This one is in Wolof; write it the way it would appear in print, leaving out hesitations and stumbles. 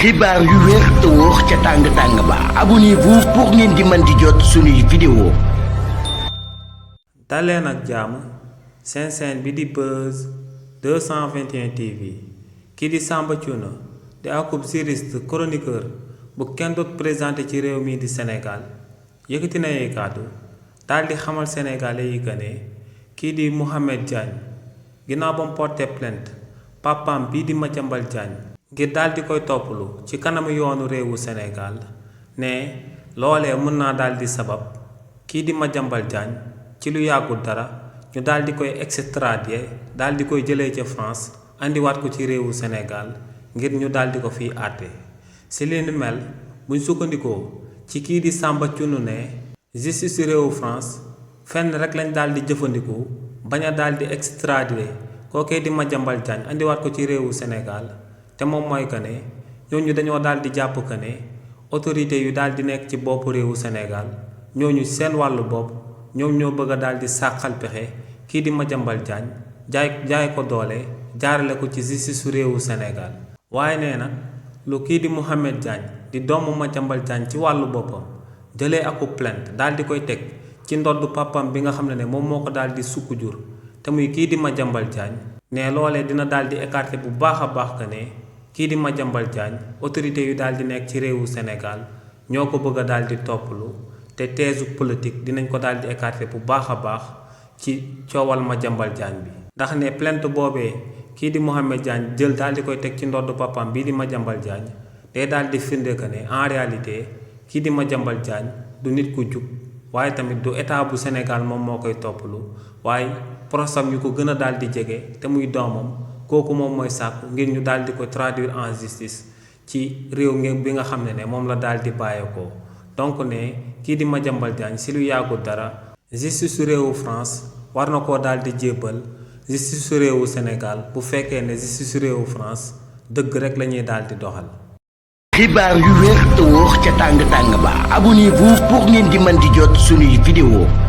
xibaar yu wér te wóor ca tàng ba abonnez-vous pour ngeen di mën di jot suñuy vidéo. daleen ak jàmm seen chaîne bi di Buzz 221 TV kii di Samba Thioune di akub juriste chroniqueur bu kenn doot présenté ci réew mi di Sénégal yëkkati na ay kàddu daal di xamal sénégalais yi que ne kii di Mohamed Diagne ginnaaw ba mu porté plainte papaam bii di Madiambal Diagne ngir daal di koy toppalu ci kanamu yoonu réewu Sénégal ne loolee mën naa daal di sabab kii di Madiambal Diagne ci lu yàggul dara ñu daal di koy extradé daal di koy jëlee ca France andiwaat ko ci réewu Sénégal ngir ñu daal di ko fiy àtte si li ni mel buñ sukkandikoo ci kii di Samba Thioune ne justice réewu France fenn rek lañ daal di jëfandikoo bañ a daal di extradé kookee di Madiambal Diagne andiwaat ko ci réewu Sénégal te moom mooy que ne ñooñu dañoo daal di jàpp que ne autorité yu daal di nekk ci boppu réewu Sénégal ñooñu seen wàllu bopp ñoom ñoo bëgg a daal di sàqal pexe kii di Madiambal Diagne jaay ko doole jaarale ko ci justice su réewu Sénégal waaye nee na lu kii di Mohamed Diagne di doomu Madiambal Diagne ci wàllu boppam jëlee aku plainte daal di koy teg ci ndoddu papam bi nga xam ne moom moo ko daal di sukk jur te muy kii di Madiambal Diagne ne loolee dina daal di écarter bu baax a baax que ne kii di Madiambal Diagne autorité yu daal di nekk ci réewu Sénégal ñoo ko bëgg a daal di toppalu te teesu politique dinañ ko daal di écarter bu baax a baax ci coowal Madiambal Diagne bi ndax ne plainte boobee kii di Mohamed Diagne jël daal di koy teg ci ndoddu papam bii di Madiambal Diagne day daal di firnde que ne en réalité kii di Madiambal Diagne du nit ku jub waaye tamit du état bu Sénégal moom moo koy toppalu waaye prosam yu ko gën a daal di jege te muy doomam kooku moom mooy sàkku ngir ñu daal di ko traduire en justice ci réew ngeen bi nga xam ne moom la daal di bàyyeekoo donc ne kii di Madiambal Diagne si lu yàggul dara justice su réewu France war na koo daal di jébbal justice su réewu Sénégal bu fekkee ne justice su réewu France dëgg rek la ñuy daal di doxal. xibaar yu wér te wóor ca tàng ba abonnez-vous pour ngeen di mën di jot suñuy vidéo.